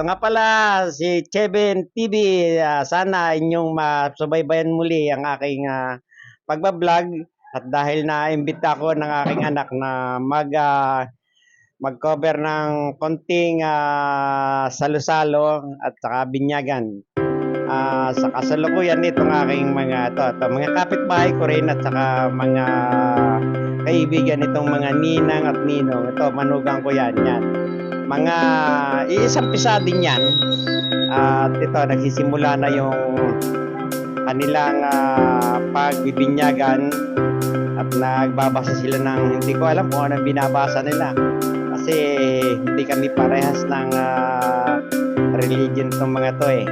Nga pala, si Cheben TV, sana inyong masubaybayan muli ang aking pagbablog at dahil na-imbita ako ng aking anak na mag-cover ng konting salo-salo at saka binyagan. Sa kasalukuyan nitong aking mga kapitbahay ko rin at saka mga kaibigan itong mga ninang at ninong. Ito, manugang ko yan. Mga iisang pisa din yan. At ito, nagsisimula na yung kanilang pagbibinyagan at nagbabasa sila ng, hindi ko alam kung anong binabasa nila. Kasi hindi kami parehas ng religion itong mga to eh.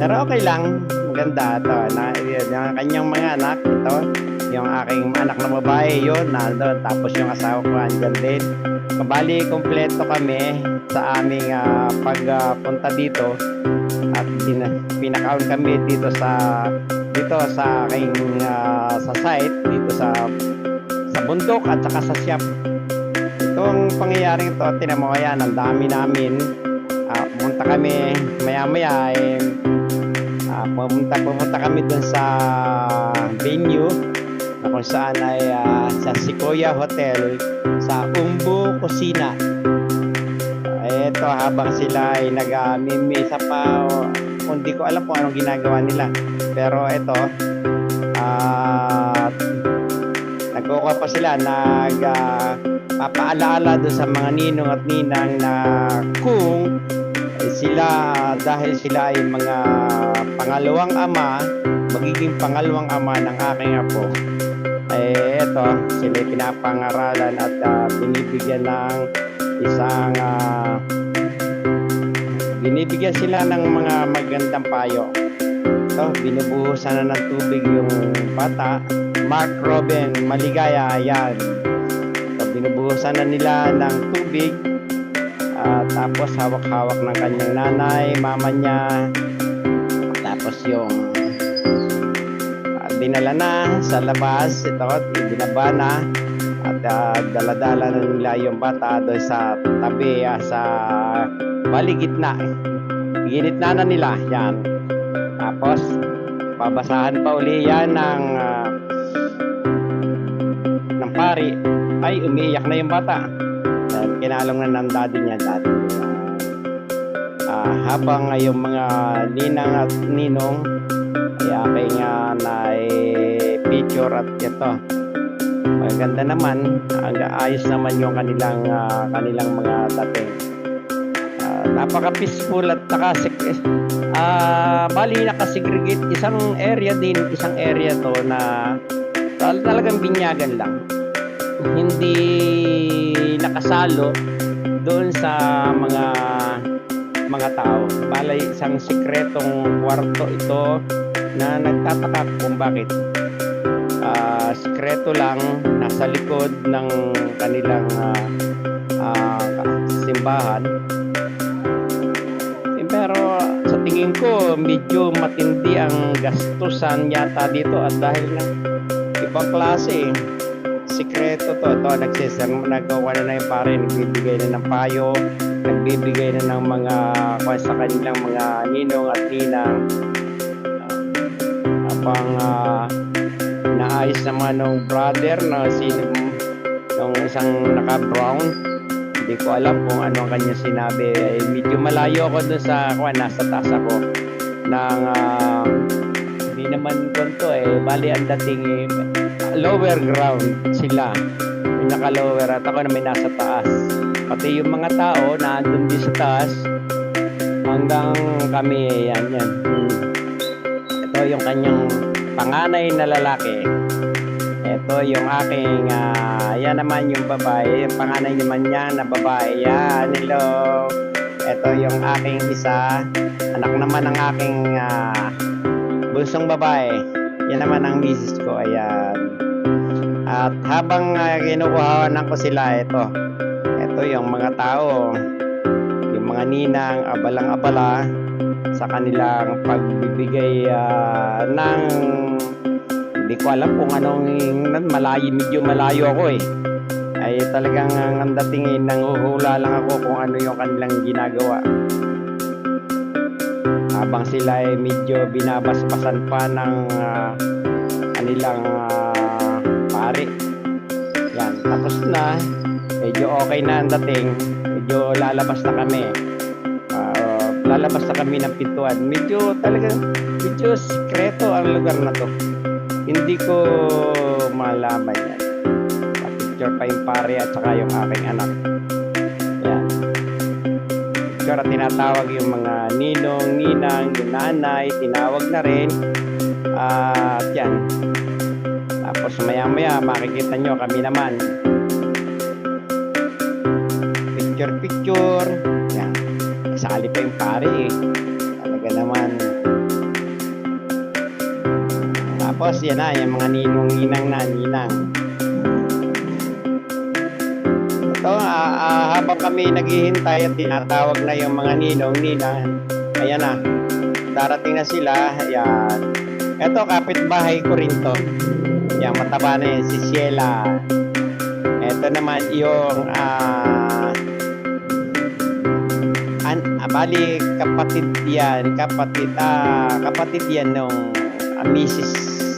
Pero okay lang, maganda ito. Yung kanyang mga anak, ito, yung aking anak na babae, yun, nandun. Tapos yung asawa ko, andyan din. Kabali, kompleto kami sa aming pagpunta dito. At pinakaon kami dito sa aking sa site, dito sa bundok at saka sa shop. Itong pangyayaring ito, tinan mo yan, ang dami namin. Pumunta kami maya-maya pumunta kami dun sa venue na kung saan ay sa Sequoia Hotel sa Umbu Kusina. Ito, habang sila ay nag-mimisa pa, hindi ko alam kung anong ginagawa nila, pero ito nagkukuha pa sila, papaalaala doon sa mga ninong at ninang na kung sila, dahil sila ay mga pangalawang ama, magiging pangalawang ama ng aking apo, eto, sila pinapangaralan at binibigyan sila ng mga magandang payo. Ito, binubuhusan na ng tubig yung bata. Mark Robin Maligaya, ayan. So, binubuhusan na nila ng tubig. Tapos hawak-hawak ng kanyang nanay, mama niya. Tapos yung dinala na sa labas, ito, binaba na. At dala-dala na nila yung bata doon sa tabi, sa gitna. Ginitna na nila, yan. Tapos, babasahan pa uli yan ng pari. Ay, umiiyak na yung bata. Kinalong na ng daddy niya dati. Habang yung mga ninang at ninong ay aking picture at ito. Maganda naman, ayos naman yung kanilang mga dating. Napaka-peaceful at bali nakasegregate isang area to na talagang binyagan lang. Hindi nakasalo doon sa mga tao. Balay isang sikretong kwarto ito na nagtataka kung bakit. Sikreto lang, nasa likod ng kanilang simbahan. Pero sa tingin ko medyo matindi ang gastusan yata dito at dahil na ibang klase sikreto to. Naggawa na yung pare, nagbibigay na ng payo, nagbibigay na ng mga sa kanilang mga ninong at ninang. Habang naayos naman ng brother na nung isang naka-brown, hindi ko alam kung ano ang kanya sinabi. Medyo malayo ako dun sa nasa taas ako ng hindi naman ganito bali ang dating lower ground sila, yung naka-lower at ako na may nasa taas. Pati yung mga tao na andun din sa taas hanggang kami yan. Ito yung kanyang panganay na lalaki. Ito yung aking yan naman yung babae, yung panganay naman niya na babae. Yan, hello. Ito yung aking isa, anak naman ng aking bunsong babae. Yan naman ang misis ko, ayan. At habang kinukuhanan ko sila, ito yung mga tao, yung mga ninang, abalang-abala sa kanilang pagbibigay ng, hindi ko alam kung anong, medyo malayo ako ay talagang ang dating nanguhula lang ako kung ano yung kanilang ginagawa. habang sila ay medyo binabasbasan pa ng kanilang pare. Yan, tapos na, medyo okay na ang dating, medyo lalabas na kami. Lalabas na kami ng pintuan. Medyo sikreto ang lugar na to. Hindi ko malaman yan. Picture pa yung pare at saka yung aking anak. Yan. Picture at tinatawag yung mga ninong, ninang, yung nanay, tinawag na rin. At yan. Tapos maya makikita nyo kami naman. Picture. Yan. Sali pa yung pare eh. Talaga naman. Tapos yan na, yung mga ninong, ninang. Ito, habang kami naghihintay at tinatawag na yung mga ninong, ninang, ayan na, darating na sila. Ayan. Ito, kapitbahay ko rin to. Yan, mataba na yun, si Sheila. Ito naman yung bali kapatid yan nung misis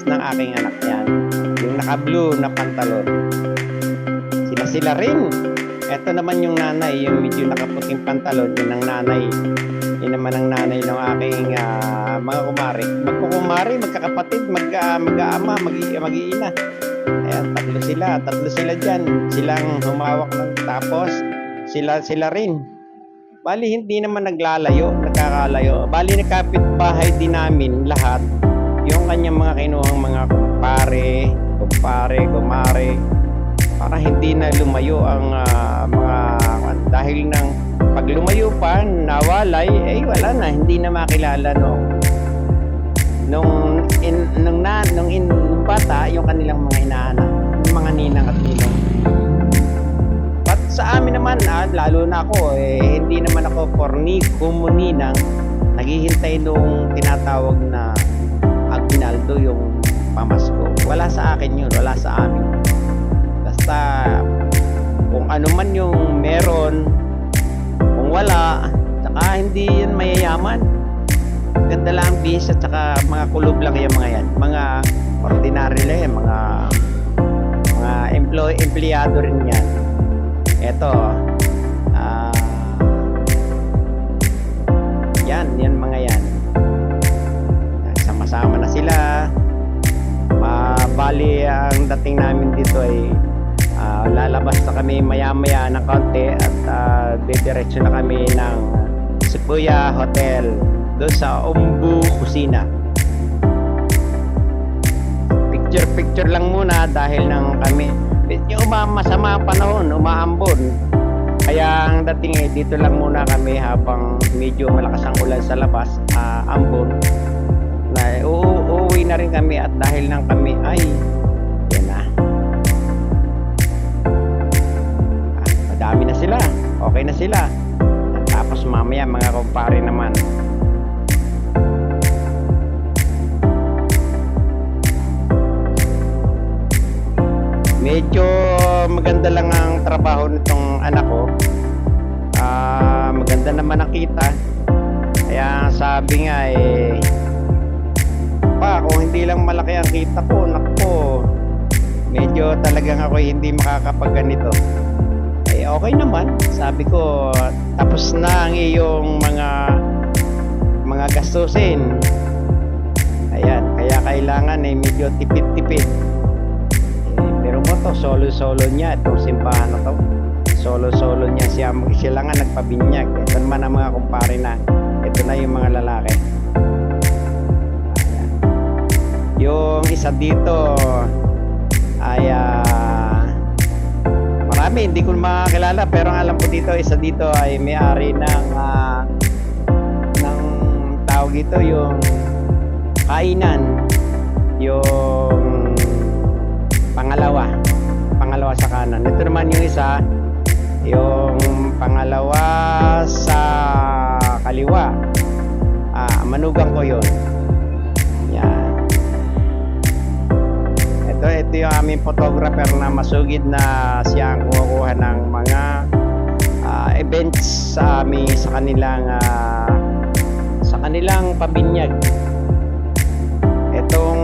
ng aking anak yan, yung naka-blue na pantalon. Sila rin. Ito naman yung nanay, yung medyo nakaputing pantalon, yun ang nanay. Yun naman ang nanay ng aking mga kumari. Magkukumari, magkakapatid, mag-aama, mag-iina. Ayan, tatlo sila dyan. Silang humawak ng tapos sila rin. Bali, hindi naman nagkakalayo. Bali, nakapit-bahay din namin lahat. Yung kanyang mga kinuhang mga kumpare, kumare, para hindi na lumayo ang dahil nang pag lumayo pa, nawalay, wala na, hindi na makilala nung bata, yung kanilang mga inaanak, yung mga ninang at ninong. Sa amin naman, lalo na ako, hindi naman ako kumunina, naghihintay nung tinatawag na aguinaldo, yung pamasko. Wala sa akin yun, wala sa amin. Basta, kung ano man yung meron, kung wala, saka hindi yun mayayaman. Ganda lang ang bis at saka mga kulob lang yung mga yan. Mga ordinary lang yan, mga empleyado rin yan. Eto, yan mga yan. Sama-sama na sila. Bali, ang dating namin dito ay lalabas na kami maya-maya ng konti at didiretso na kami ng Shibuya Hotel doon sa Ombu Kusina. Picture lang muna dahil nang kami yung masama ang panahon, umaambon. Kaya ang dating dito lang muna kami habang medyo malakas ang ulan sa labas, ambon. Uuwi na rin kami at dahil nang kami yan na. Madami na sila, okay na sila. Tapos mamaya mga kumpare naman. Medyo maganda lang ang trabaho nitong anak ko. Maganda naman ang kita. Kaya sabi nga kung hindi lang malaki ang kita ko, naku, medyo talagang ako hindi makakapagganito. Okay naman, sabi ko, tapos na ang iyong mga gastusin. Ayan, kaya kailangan medyo tipid-tipid. Pero mo to, solo niya itong simbahan na to. Solo niya sila nga nagpabinyag. Ito naman ang mga kumpare na. Ito na yung mga lalaki. Ayan. Yung isa dito ay marami, hindi ko makakilala, pero ang alam ko dito, isa dito ay may-ari ng tawag ito, yung kainan, yung pangalawa sa kanan. Ito naman yung isa, yung pangalawa sa kaliwa. Manugang ko yun. Yan. Ito yung aming photographer na masugid na siya ang kumukuha ng mga events sa kanilang sa kanilang pabinyag. Etong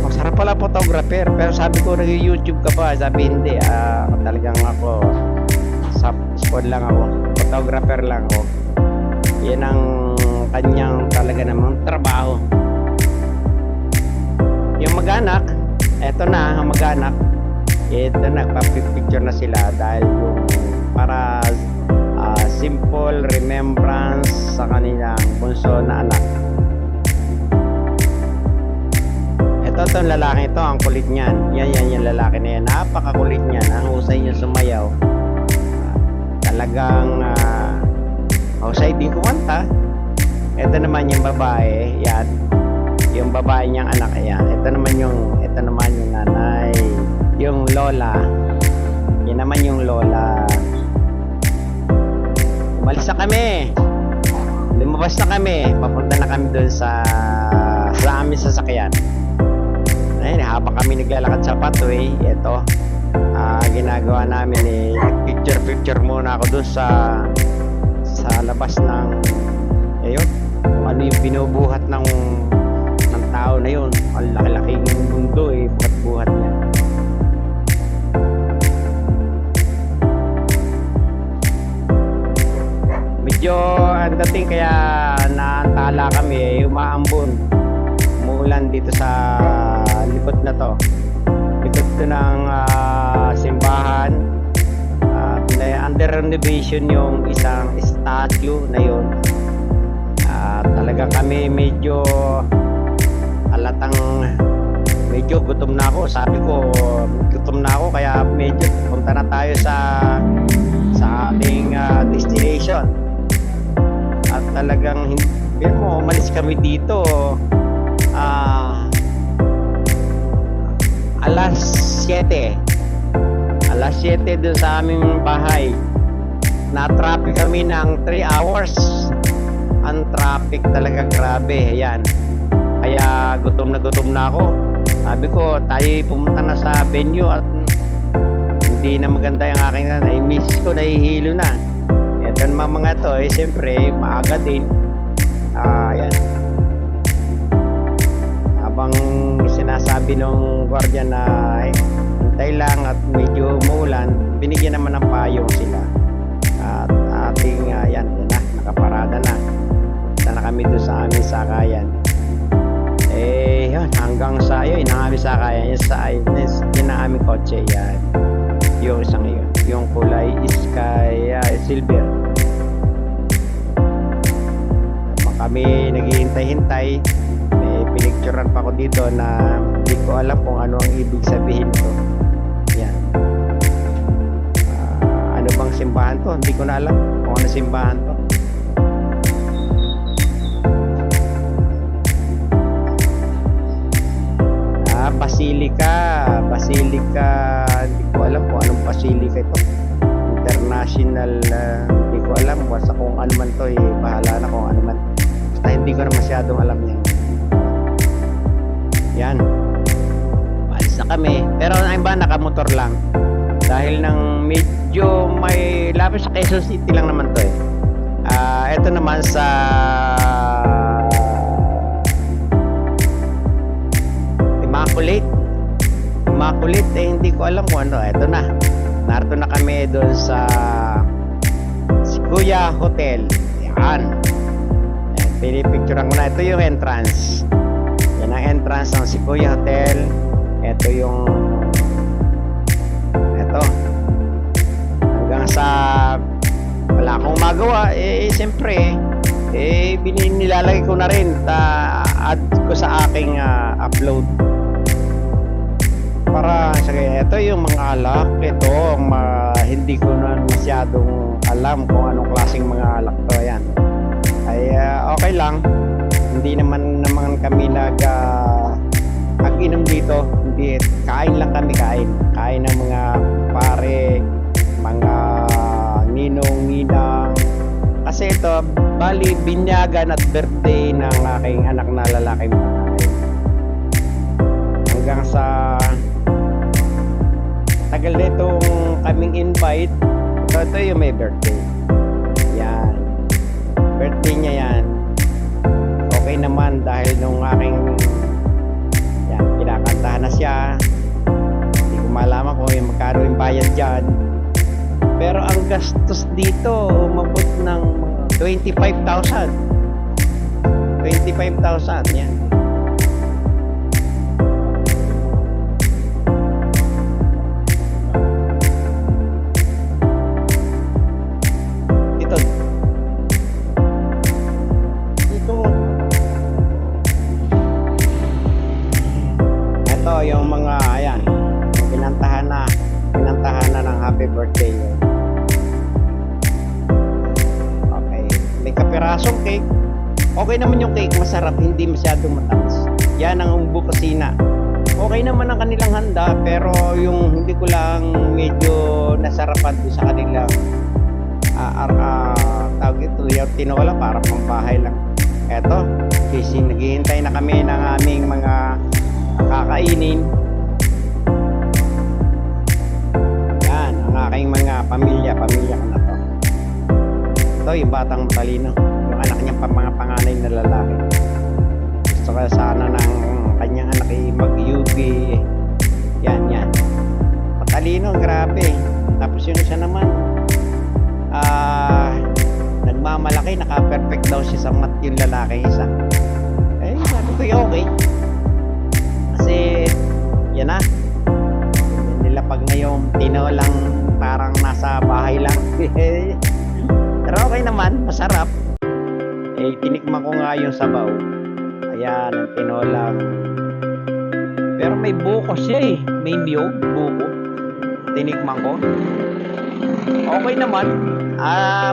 masarap pala photographer, pero sabi ko nag-YouTube ka ba? Sabi hindi, talagang ako sa squad lang ako, photographer lang ako. Yan ang kanyang talaga namang trabaho. Yung mag-anak, eto na ang mag-anak, ito na, papipicture na sila dahil yung para simple remembrance sa kanilang bunso na anak. Itong lalaki ito, ang kulit niyan. Yan yung lalaki na yan. Napakakulit niyan. Ang husay niya sumayaw. Talagang husay din kumanta. Ito naman yung babae. Yan. Yung babae niyang anak. Yan. Ito naman yung nanay. Yung lola. Yan naman yung lola. Umalis na kami. Lumabas na kami. Papunta na kami doon sa aming sasakyan. Ayun, habang kami naglalakad sa pathway, ito, ginagawa namin picture muna ako doon sa labas ng, ayun, ano yung binubuhat ng tao na yun. Ang laki-laking mundo buhat-buhat niya. Medyo ang dating kaya naantala kami, umaambon. Umuulan dito sa likod na to. Likod to ng simbahan. Under renovation yung isang statue na yun. Talaga kami medyo halatang medyo gutom na ako. Sabi ko gutom na ako kaya medyo punta na tayo sa aming destination. At talagang hindi mo umalis kami dito alas 7 dun sa aming bahay. Na-traffic kami ng 3 hours. Ang traffic talaga grabe. Ayan. Kaya gutom na ako. Sabi ko tayo pumunta na sa venue at hindi na maganda yung aking miss ko, nahihilo na. Ito naman mga to siyempre maaga din. Ayan. Habang sinasabi ng guardian na hintay lang at medyo umuulan, binigyan naman ng payong sila. At ating yan na, nakaparada na. Punta na kami doon sa aming sakayan. Yun, hanggang sa yun, ang aming sakayan, yun ang aming kotse. Yan. Yung isang yun. Yung kulay sky silver. Habang kami naghihintay-hintay, may pinicturean pa ko dito na hindi ko alam kung ano ang ibig sabihin ko. Yan. Ano bang simbahan to? Hindi ko na alam kung ano simbahan to. Basilica, hindi ko alam kung anong basilica ito. International, hindi ko alam basta kung ano man to, bahala na kung ano man. Basta hindi ko na masyadong alam yan. Yan. Maalis na kami. Pero ang iba nakamotor lang. Dahil nang medyo may lapis sa Quezon City lang naman to ito naman sa Immaculate hindi ko alam kung ano. Ito na. Narito na kami doon sa Sikuya Hotel. Yan. Pinipicturean ko na. Ito yung entrance. Yan ang entrance ng Sikuya Hotel. Ito yung hanggang sa wala akong magawa siyempre nilalagay ko na rin add ko sa aking upload para sige, ito yung mga alak hindi ko na masyadong alam kung anong klaseng mga alak to. Yan ay okay lang, hindi naman kami nag-inom dito, hindi, kain lang kami, kain ng mga pare, mga ninong-ninang, kasi ito bali binyagan at birthday ng aking anak na lalaki hanggang sa tagal na itong kaming invite. Ito yung may birthday. Yan, birthday niya yan. okay naman dahil nung aking yan, kinakantahan na siya. Hindi ko malaman kung magkano yung bayad dyan. Pero ang gastos dito umabot ng 25,000. 25,000 yan. Yung mga ayan pinantahan na ng happy birthday yun. Okay, may kapirasong cake. Okay naman yung cake, masarap, hindi masyadong matamis. Yan ang Umbu Kusina. Okay naman ang kanilang handa, pero yung hindi ko lang medyo nasarapan doon sa kanilang tawag ito, yung tinola para pambahay lang. Eto, kasi naghihintay na kami ng aming mga kakainin. Yan ang aking mga pamilya ko na to. Ito yung batang matalino, yung anak niyang mga panganay na lalaki. Gusto ko sana ng kanyang anak ay mag-UP. Yan matalino, grabe. Tapos yun siya naman nagmamalaki, naka-perfect daw siya sa math yung lalaki isa. Sabi ko okay. Kasi yan na, nilapag na yung tinolang parang nasa bahay lang. Pero okay naman, masarap. Tinikman ko nga yung sabaw. Ayan, ang tinolang, pero may buko siya may niyog, buko. Tinikman ko, okay naman.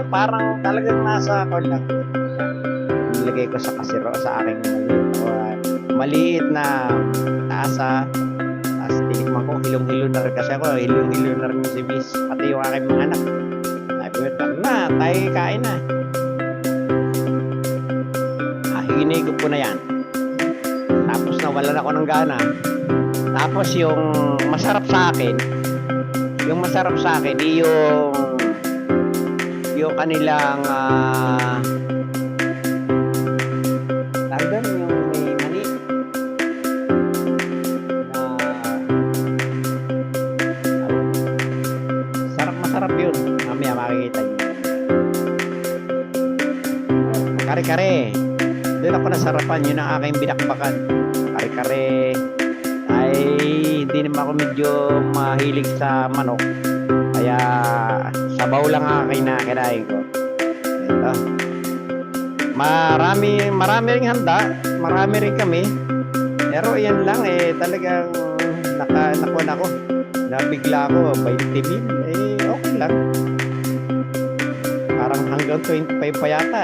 Parang talagang nasa ako lang. Nilagay ko sa kasiro sa aking maliit na tasa. Tapos tinikman ko, hilong-hilo na rin kasi ako. Hilong-hilo na rin si Miss, pati yung aking mga anak. Sabi ko, na, tayo kain na. Hinigop ko na yan. Tapos nawalan ako ng gana. Tapos yung masarap sa akin, yung kanilang yung may mani na masarap yun. Mamaya makikita nyo. Kare-kare, doon ako nasarapan. Yun ang aking binakbakan. Kare-kare ay hindi naman ako medyo mahilig sa manok, kaya sabaw lang ang kinakain ko. Ito, marami ring handa, marami rin kami, pero yan lang talagang nakuha ako, nabigla ako 20 mil. Okay lang, parang hanggang 25 pa yata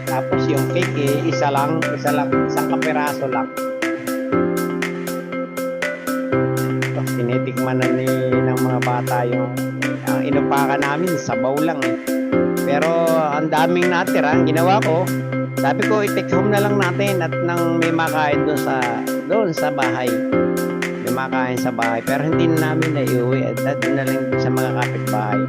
Tapos yung cake isang kapiraso lang. Tapos tinitikman na ng mga bata yung inupakan namin, sabaw lang Pero ang daming natira, ang ginawa ko, sabi ko i-take home na lang natin at nang may makain doon sa bahay. May makain sa bahay, pero hindi na namin na iuwi at doon na lang sa mga kapitbahay.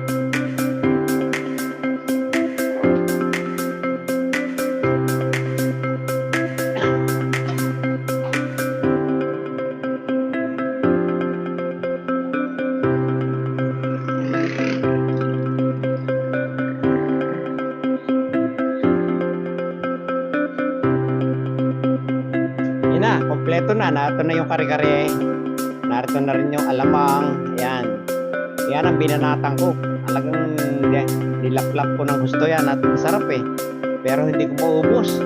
Kompleto na, narito na yung kare-kare, narito na rin yung alamang. Yan ang binanatan ko. Talagang nilaplap ko ng gusto yan at masarap pero hindi ko maubos.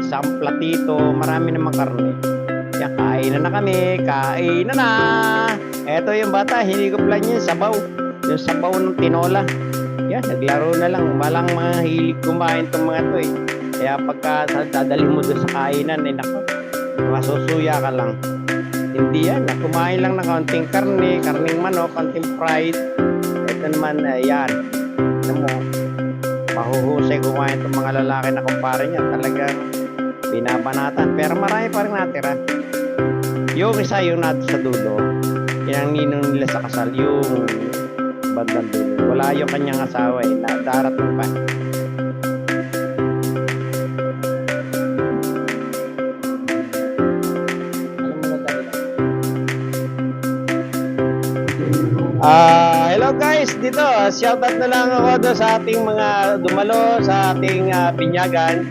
Isang platito, marami namang karne. Yan, kain na kami, kain na. Eto yung bata, hinigop lang yung sabaw ng tinola. Yan, naglaro na lang. Malang mga hilig kumain itong mga to Kaya pagka dadalhin mo doon sa kainan, nako, masusuya ka lang. Hindi yan, kumain lang ng kaunting karning manok, kaunting fried. Ito naman, yan. Ano mo, mahuhusay kumain itong mga lalaki na kumpare niya. Talagang binabanatan. Pero marami pa rin natira. Yung isa, yung natin sa dulo, yan ang ninong nila sa kasal, yung bandang dulo. Wala yung kanyang asawa darating pa. Hello guys, dito shoutout na lang ako doon sa ating mga dumalo sa ating binyagan.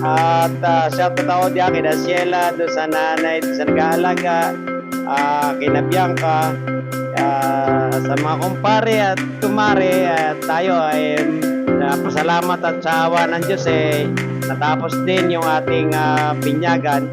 At shoutout ako diyan kina Ciela, doon sa nanay, doon sa nag-aalaga, kina Bianca, sa mga kumpare at kumare. At tayo ay pasalamat at sa awa ng Diyos natapos din yung ating binyagan.